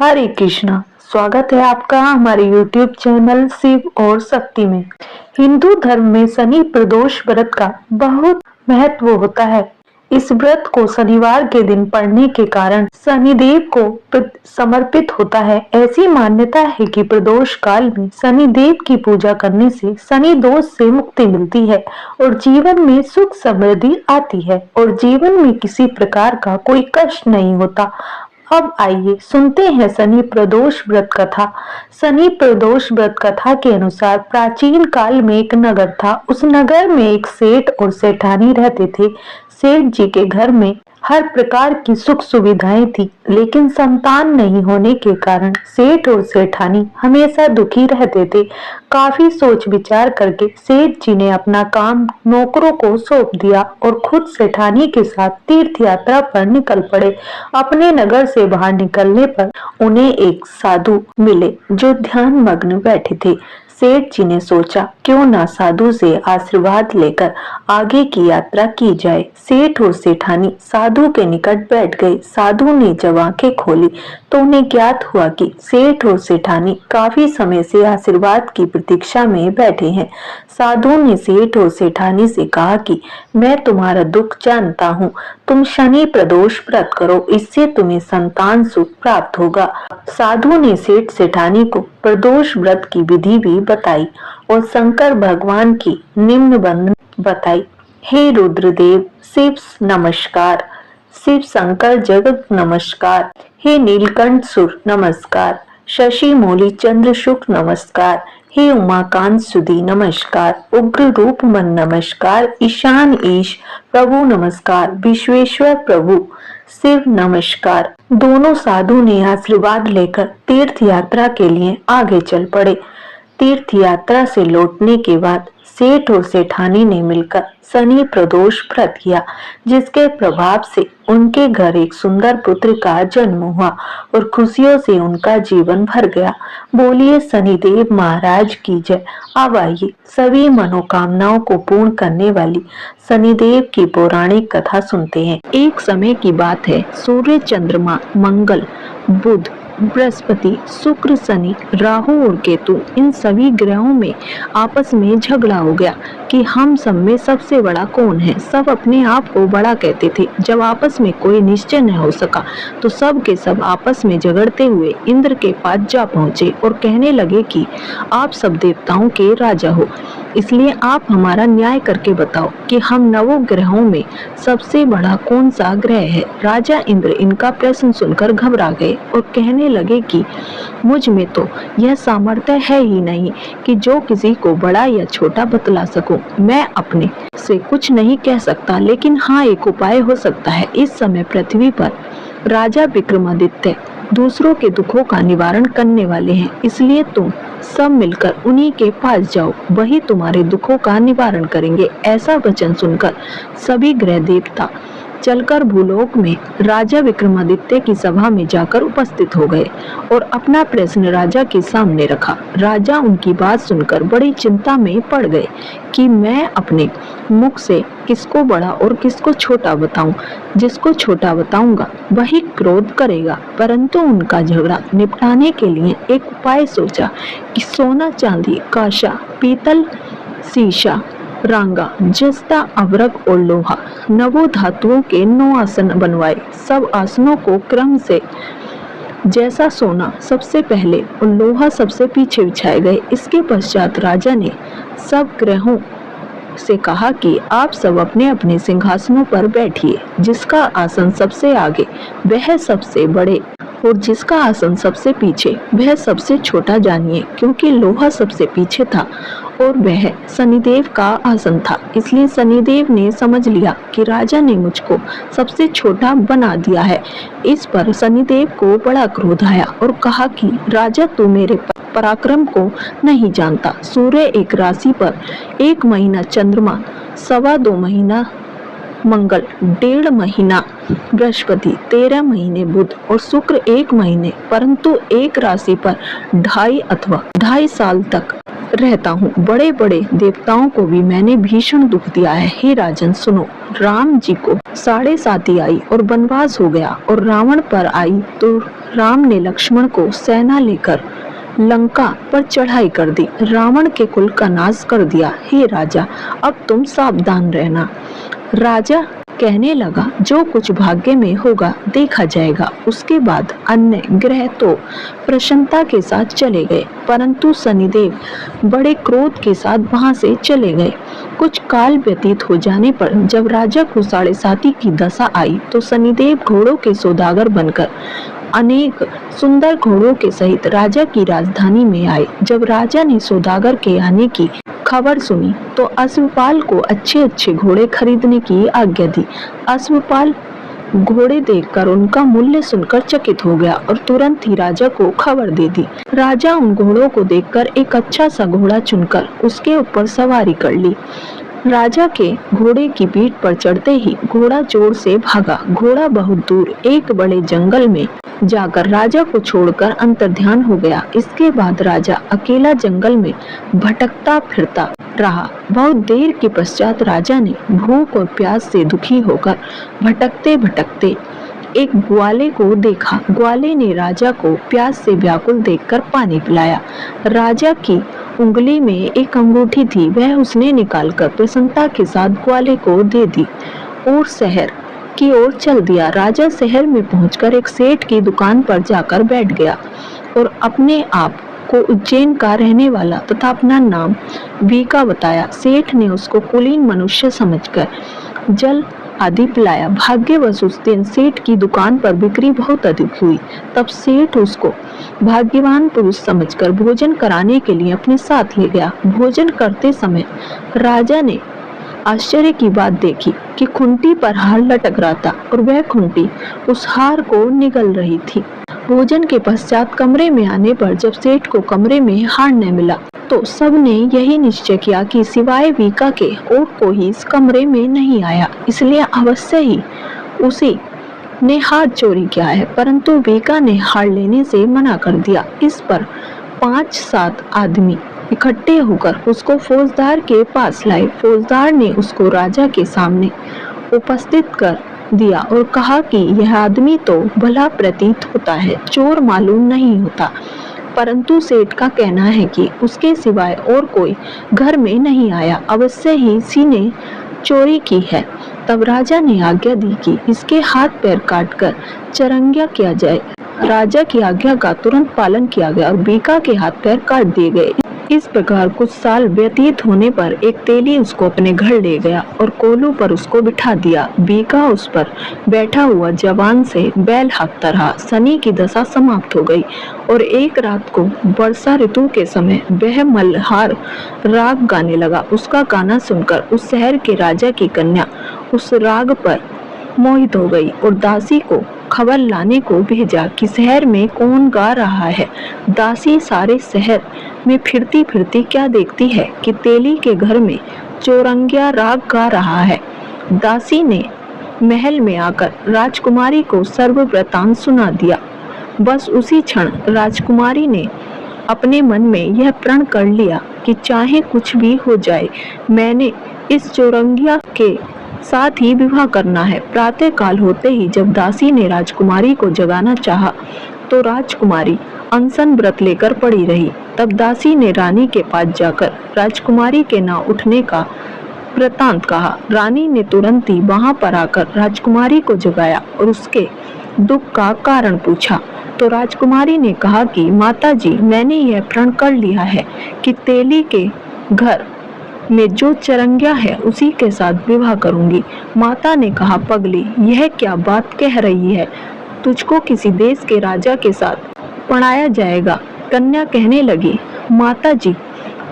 हरे कृष्णा। स्वागत है आपका हमारे YouTube चैनल शिव और शक्ति में। हिंदू धर्म में शनि प्रदोष व्रत का बहुत महत्व होता है। इस व्रत को शनिवार के दिन पढ़ने के कारण शनिदेव को समर्पित होता है। ऐसी मान्यता है कि प्रदोष काल में शनिदेव की पूजा करने से शनि दोष से मुक्ति मिलती है और जीवन में सुख समृद्धि आती है और जीवन में किसी प्रकार का कोई कष्ट नहीं होता। अब आइए सुनते हैं शनि प्रदोष व्रत कथा। शनि प्रदोष व्रत कथा के अनुसार प्राचीन काल में एक नगर था। उस नगर में एक सेठ और सेठानी रहते थे। सेठ जी के घर में हर प्रकार की सुख सुविधाएं थी, लेकिन संतान नहीं होने के कारण सेठ और सेठानी हमेशा दुखी रहते थे। काफी सोच विचार करके सेठ जी ने अपना काम नौकरों को सौंप दिया और खुद सेठानी के साथ तीर्थ यात्रा पर निकल पड़े। अपने नगर से बाहर निकलने पर उन्हें एक साधु मिले जो ध्यान मग्न बैठे थे। सेठ जी ने सोचा क्यों ना साधु से आशीर्वाद लेकर आगे की यात्रा की जाए। सेठ और सेठानी साधु के निकट बैठ गए। साधु ने जब आंखें खोली तो उन्हें ज्ञात हुआ कि सेठ और सेठानी काफी समय से आशीर्वाद की प्रतीक्षा में बैठे हैं। साधु ने सेठ और सेठानी से कहा कि मैं तुम्हारा दुख जानता हूँ, तुम शनि प्रदोष व्रत करो, इससे तुम्हें संतान सुख प्राप्त होगा। साधु ने सेठ सेठानी को प्रदोष व्रत की विधि भी बताई और शंकर भगवान की निम्न वंदना बताई। हे रुद्रदेव शिव नमस्कार, शिव शंकर जगत नमस्कार, हे नीलकंठ सुर नमस्कार, शशि मौली चंद्र शुक्ल नमस्कार, हे उमाकांत सुधी नमस्कार, उग्र रूप मन नमस्कार, ईशान ईश प्रभु नमस्कार, विश्वेश्वर प्रभु शिव नमस्कार। दोनों साधु ने आशीर्वाद लेकर तीर्थ यात्रा के लिए आगे चल पड़े। तीर्थ यात्रा से लौटने के बाद सेठ और सेठानी ने मिलकर शनि प्रदोष व्रत किया, जिसके प्रभाव से उनके घर एक सुंदर पुत्र का जन्म हुआ और खुशियों से उनका जीवन भर गया। बोलिए शनिदेव महाराज की जय। अब आइए सभी मनोकामनाओं को पूर्ण करने वाली शनिदेव की पौराणिक कथा सुनते हैं। एक समय की बात है, सूर्य, चंद्रमा, मंगल, बुध, बृहस्पति, शुक्र, शनि, राहु और केतु, इन सभी ग्रहों में आपस में झगड़ा हो गया कि हम सब में सबसे बड़ा कौन है। सब अपने आप को बड़ा कहते थे। जब आपस में कोई निश्चय न हो सका तो सब के सब आपस में झगड़ते हुए इंद्र के पास जा पहुंचे और कहने लगे कि आप सब देवताओं के राजा हो, इसलिए आप हमारा न्याय करके बताओ कि हम नवों ग्रहों में सबसे बड़ा कौन सा ग्रह है। राजा इंद्र इनका प्रश्न सुनकर घबरा गए और कहने लगे कि मुझ में तो यह सामर्थ्य है ही नहीं कि जो किसी को बड़ा या छोटा बतला सकूं। मैं अपने से कुछ नहीं कह सकता, लेकिन हाँ, एक उपाय हो सकता है। इस समय पृथ्वी पर राजा विक्रमादित्य दूसरों के दुखों का निवारण करने वाले हैं, इसलिए तुम सब मिलकर उन्हीं के पास जाओ, वही तुम्हारे दुखों का निवारण करेंगे। ऐसा वचन सुनकर सभी ग्रह देवता चलकर भूलोक में राजा विक्रमादित्य की सभा में जाकर उपस्थित हो गए और अपना प्रश्न राजा के सामने रखा। राजा उनकी बात सुनकर बड़ी चिंता में पड़ गए कि मैं अपने मुख से किसको बड़ा और किसको छोटा बताऊं। जिसको छोटा बताऊंगा वही क्रोध करेगा, परंतु उनका झगड़ा निपटाने के लिए एक उपाय सोचा कि सोना, चांदी, कांसा, पीतल, शीशा, रांगा, जस्ता, अवरक और लोहा, नवों धातुओं के 9 आसन बनवाए। सब आसनों को क्रम से जैसा सोना सबसे पहले और लोहा सबसे पीछे बिछाए गए। इसके पश्चात राजा ने सब ग्रहों से कहा कि आप सब अपने अपने सिंहासनों पर बैठिए। जिसका आसन सबसे आगे वह सबसे बड़े और जिसका आसन सबसे पीछे वह सबसे छोटा जानिए, क्योंकि लोहा सबसे पीछे था और वह शनिदेव का आसन था। इसलिए शनिदेव ने समझ लिया कि राजा ने मुझको सबसे छोटा बना दिया है। इस पर शनिदेव को बड़ा क्रोध आया और कहा कि राजा, तू मेरे पराक्रम को नहीं जानता। सूर्य एक राशि पर 1 महीना, चंद्रमा 2.25 महीना, मंगल 1.5 महीना, बृहस्पति 13 महीने, बुध और शुक्र 1 महीने, परंतु एक राशि पर 2.5 अथवा 2.5 साल तक रहता हूँ। बड़े बड़े देवताओं को भी मैंने भीषण दुख दिया है। हे राजन सुनो, राम जी को 7.5 आई और वनवास हो गया और रावण पर आई तो राम ने लक्ष्मण को सेना लेकर लंका पर चढ़ाई कर दी, रावण के कुल का नाश कर दिया। हे राजा, अब तुम सावधान रहना। राजा कहने लगा, जो कुछ भाग्य में होगा देखा जाएगा। उसके बाद अन्य ग्रह तो प्रसन्नता के साथ चले गए, परंतु शनिदेव बड़े क्रोध के साथ वहां से चले गए। कुछ काल व्यतीत हो जाने पर जब राजा को 7.5 की दशा आई तो शनिदेव घोड़ों के सौदागर बनकर अनेक सुंदर घोड़ों के सहित राजा की राजधानी में आए। जब राजा ने सौदागर के आने की खबर सुनी तो अश्वपाल को अच्छे अच्छे घोड़े खरीदने की आज्ञा दी। अश्वपाल घोड़े देखकर उनका मूल्य सुनकर चकित हो गया और तुरंत ही राजा को खबर दे दी। राजा उन घोड़ों को देखकर एक अच्छा सा घोड़ा चुनकर उसके ऊपर सवारी कर ली। राजा के घोड़े की पीठ पर चढ़ते ही घोड़ा जोर से भागा। घोड़ा बहुत दूर एक बड़े जंगल में जाकर राजा को छोड़कर अंतर्ध्यान हो गया। इसके बाद राजा अकेला जंगल में भटकता फिरता रहा। बहुत देर के पश्चात राजा ने भूख और प्यास से दुखी होकर भटकते भटकते एक ग्वाले को देखा। ग्वाले ने राजा को प्यास से व्याकुल देखकर पानी पिलाया। राजा की उंगली में एक अंगूठी थी, वह उसने निकालकर प्रसन्नता के साथ ग्वाले को दे दी और शहर की ओर चल दिया। राजा शहर में पहुंचकर एक सेठ की दुकान पर जाकर बैठ गया और अपने आप को उज्जैन का रहने वाला तथा अपना नाम वीका बताया। सेठ ने उसको कुलीन मनुष्य समझकर जल आदि पिलाया। भाग्यवश उस दिन सेठ की दुकान पर बिक्री बहुत अधिक हुई। तब सेठ उसको भाग्यवान पुरुष समझकर भोजन कराने के लिए अपने साथ ले गया। भोजन करते समय राजा ने आश्चर्य की बात देखी कि खुंटी पर हार लटक रहा था और वह खुंटी उस हार को निगल रही थी। भोजन के पश्चात कमरे में आने पर जब सेठ को कमरे में हार न मिला तो सबने यही निश्चय किया कि सिवाय वीका के और कोई इस कमरे में नहीं आया, इसलिए अवश्य ही उसी ने हार चोरी किया है। परंतु वीका ने हार लेने से मना कर दिया। इस पर 5-7 आदमी इकट्ठे होकर उसको फौजदार के पास लाए। फौजदार ने उसको राजा के सामने उपस्थित कर दिया और कहा कि यह आदमी तो भला प्रतीत होता है, चोर मालूम नहीं होता, परंतु सेठ का कहना है कि उसके सिवाय और कोई घर में नहीं आया, अवश्य ही इसी ने चोरी की है। तब राजा ने आज्ञा दी कि इसके हाथ पैर काटकर चरंगिया किया जाए। राजा की आज्ञा का तुरंत पालन किया गया और वीका के हाथ पैर काट दिए गए। इस प्रकार कुछ साल व्यतीत होने पर एक तेली उसको अपने घर ले गया और कोलू पर उसको बिठा दिया। वीका उस पर बैठा हुआ जवान से बैल हाँकता रहा। शनि की दशा समाप्त हो गई और एक रात को वर्षा ऋतु के समय वह मल्हार राग गाने लगा। उसका गाना सुनकर उस शहर के राजा की कन्या उस राग पर मोहित हो गई और दासी को खबर लाने को भेजा कि शहर में कौन गा रहा है। दासी सारे शहर में फिरती फिरती क्या देखती है कि तेली के घर में चौरंगिया राग गा रहा है। दासी ने महल में आकर राजकुमारी को सर्ववृतांत सुना दिया। बस उसी क्षण राजकुमारी ने अपने मन में यह प्रण कर लिया कि चाहे कुछ भी हो जाए, मैंने इस चौरंगिया के साथ ही विवाह करना है। प्रातः काल होते ही जब दासी ने राजकुमारी को जगाना चाहा तो राजकुमारी अनशन व्रत लेकर पड़ी रही। तब दासी ने रानी के पास जाकर राजकुमारी के न उठने का वृतांत कहा। रानी ने तुरंत ही वहां पर आकर राजकुमारी को जगाया और उसके दुख का कारण पूछा तो राजकुमारी ने कहा कि माताजी, मैंने यह प्रण कर लिया है कि तेली के घर में जो चरंगिया है उसी के साथ विवाह करूंगी। माता ने कहा, पगली, यह क्या बात कह रही है? तुझको किसी देश के राजा के साथ पढ़ाया जाएगा। कन्या कहने लगी, माताजी,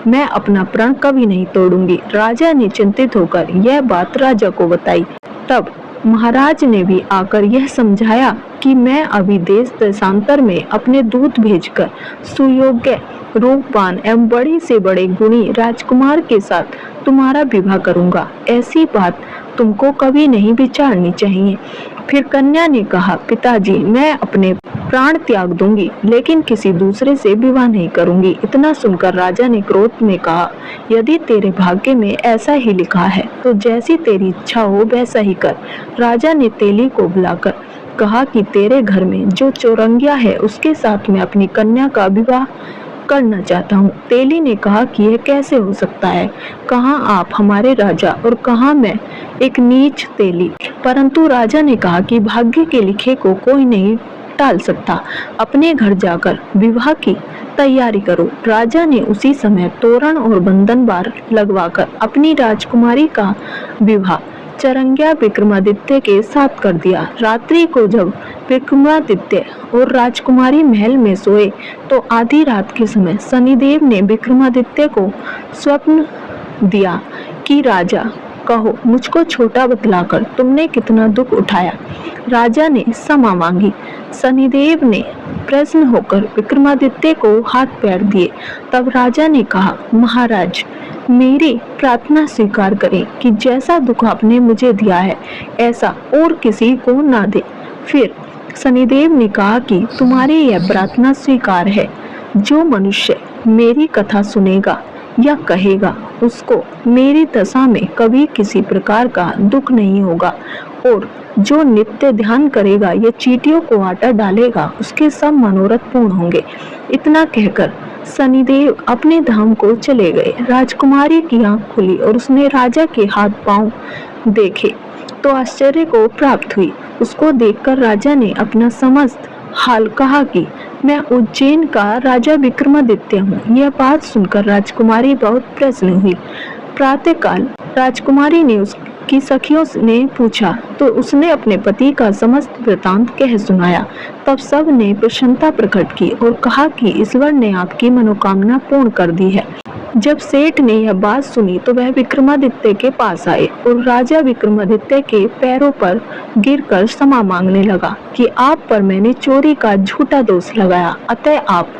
मैं अपना प्रण कभी नहीं तोड़ूंगी। राजा ने चिंतित होकर यह बात राजा को बताई। तब महाराज ने भी आकर यह समझाया कि मैं अभी देश देशांतर में अपने दूत भेजकर सुयोग्य, रूपवान एवं बड़े से बड़े गुणी राजकुमार के साथ तुम्हारा विवाह करूंगा। ऐसी बात तुमको कभी नहीं विचारनी चाहिए। फिर कन्या ने कहा, पिताजी मैं अपने प्राण त्याग दूंगी, लेकिन किसी दूसरे से विवाह नहीं करूंगी। इतना सुनकर राजा ने क्रोध में कहा, यदि तेरे भाग्य में ऐसा ही लिखा है तो जैसी तेरी इच्छा हो वैसा ही कर। राजा ने तेली को बुलाकर कहा कि तेरे घर में जो चौरंगिया है उसके साथ मैं अपनी कन्या का विवाह करना चाहता हूँ। तेली ने कहा कि यह कैसे हो सकता है, कहाँ आप हमारे राजा और कहाँ मैं एक नीच तेली। परंतु राजा ने कहा कि भाग्य के लिखे को कोई नहीं टाल सकता, अपने घर जाकर विवाह की तैयारी करो। राजा ने उसी समय तोरण और बंधनवार लगवाकर अपनी राजकुमारी का विवाह चरंगिया विक्रमादित्य के साथ कर दिया। रात्रि को जब विक्रमादित्य और राजकुमारी महल में सोए तो आधी रात के समय शनिदेव ने विक्रमादित्य को स्वप्न दिया कि राजा कहो मुझको छोटा बतलाकर तुमने कितना दुख उठाया। राजा ने क्षमा मांगी। शनिदेव ने प्रसन्न होकर विक्रमादित्य को हाथ पैर दिए। तब राजा ने कहा, महाराज मेरी प्रार्थना स्वीकार करें कि जैसा दुख आपने मुझे दिया है ऐसा और किसी को ना दे। फिर शनिदेव ने कहा कि तुम्हारी यह प्रार्थना स्वीकार है। जो मनुष्य मेरी कथा सुनेगा या कहेगा उसको मेरी दशा में कभी किसी प्रकार का दुख नहीं होगा, और जो नित्य ध्यान करेगा या चींटियों को आटा डालेगा उसके सब मनोरथ पूर्ण होंगे। इतना कहकर शनिदेव अपने धाम को चले गए। राजकुमारी की आंख खुली और उसने राजा के हाथ पांव देखे तो आश्चर्य को प्राप्त हुई। उसको देखकर राजा ने अपना समस्त हाल कहा कि मैं उज्जैन का राजा विक्रमादित्य हूँ। यह बात सुनकर राजकुमारी बहुत प्रसन्न हुई। प्रातःकाल राजकुमारी ने उसकी सखियों ने पूछा तो उसने अपने पति का समस्त वृतांत कह सुनाया। तब सब ने प्रसन्नता प्रकट की और कहा कि ईश्वर ने आपकी मनोकामना पूर्ण कर दी है। जब सेठ ने यह बात सुनी तो वह विक्रमादित्य के पास आए और राजा विक्रमादित्य के पैरों पर गिरकर क्षमा मांगने लगा कि आप पर मैंने चोरी का झूठा दोष लगाया, अतः आप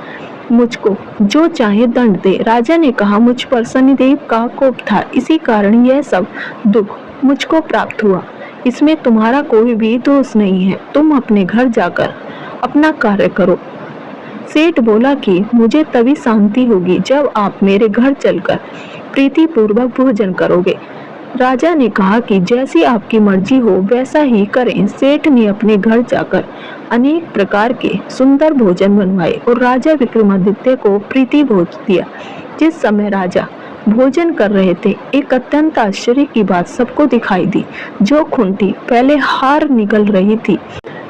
मुझको जो चाहे दंड दे। राजा ने कहा, मुझ पर शनिदेव का कोप था, इसी कारण यह सब दुख मुझको प्राप्त हुआ। इसमें तुम्हारा कोई भी दोष नहीं है। तुम अपने घर जाकर अपना कार्य करो। सेठ बोला कि मुझे तभी शांति होगी जब आप मेरे घर चलकर प्रीति पूर्वक भोजन करोगे। राजा ने कहा कि जैसी आपकी मर्जी हो वैसा ही करें। सेठ ने अपने घर जाकर अनेक प्रकार के सुंदर भोजन बनवाए और राजा विक्रमादित्य को प्रीति भोज दिया। जिस समय राजा भोजन कर रहे थे एक अत्यंत आश्चर्य की बात सबको दिखाई दी। जो खूंटी पहले हार निकल रही थी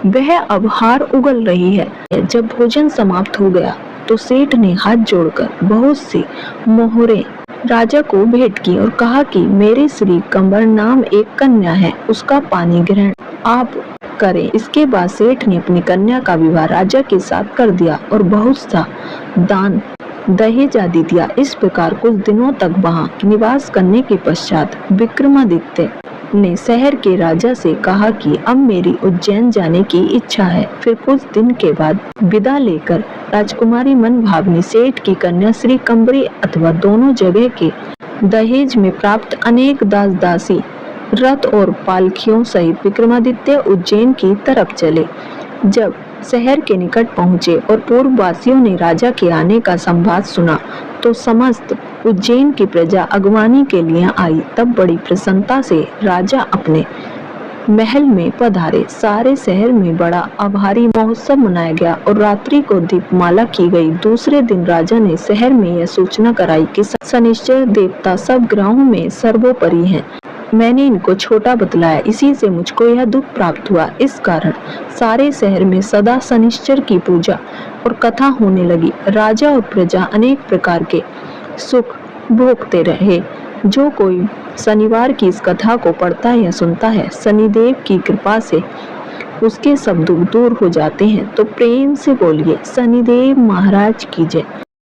वह अब हार उगल रही है। जब भोजन समाप्त हो गया तो सेठ ने हाथ जोड़कर बहुत सी मोहरें राजा को भेंट की और कहा कि मेरे श्री कंवर नाम एक कन्या है, उसका पानी ग्रहण आप करें। इसके बाद सेठ ने अपनी कन्या का विवाह राजा के साथ कर दिया और बहुत सा दान दहेज आदि दिया। इस प्रकार कुछ दिनों तक वहां निवास करने के पश्चात विक्रमादित्य ने शहर के राजा से कहा कि अब मेरी उज्जैन जाने की इच्छा है। फिर कुछ दिन के बाद विदा लेकर राजकुमारी मन भावनी सेठ की कन्या श्री कंबरी अथवा दोनों जगह के दहेज में प्राप्त अनेक दास दासी रथ और पालकियों सहित विक्रमादित्य उज्जैन की तरफ चले। जब शहर के निकट पहुंचे और पूर्ववासियों ने राजा के आने का संवाद सुना तो समस्त उज्जैन की प्रजा अगवानी के लिए आई। तब बड़ी प्रसन्नता से राजा अपने महल में पधारे। सारे शहर में बड़ा आभारी महोत्सव मनाया गया और रात्रि को दीपमाला की गई। दूसरे दिन राजा ने शहर में यह सूचना कराई कि शनिश्चर देवता सब ग्रहों में सर्वोपरि हैं। मैंने इनको छोटा बतलाया, इसी से मुझको यह दुख प्राप्त हुआ। इस कारण सारे शहर में सदा शनिश्चर की पूजा और कथा होने लगी। राजा और प्रजा अनेक प्रकार के सुख भोगते रहे। जो कोई शनिवार की इस कथा को पढ़ता है या सुनता है, शनिदेव की कृपा से उसके सब दुख दूर हो जाते हैं। तो प्रेम से बोलिए शनिदेव महाराज की जय।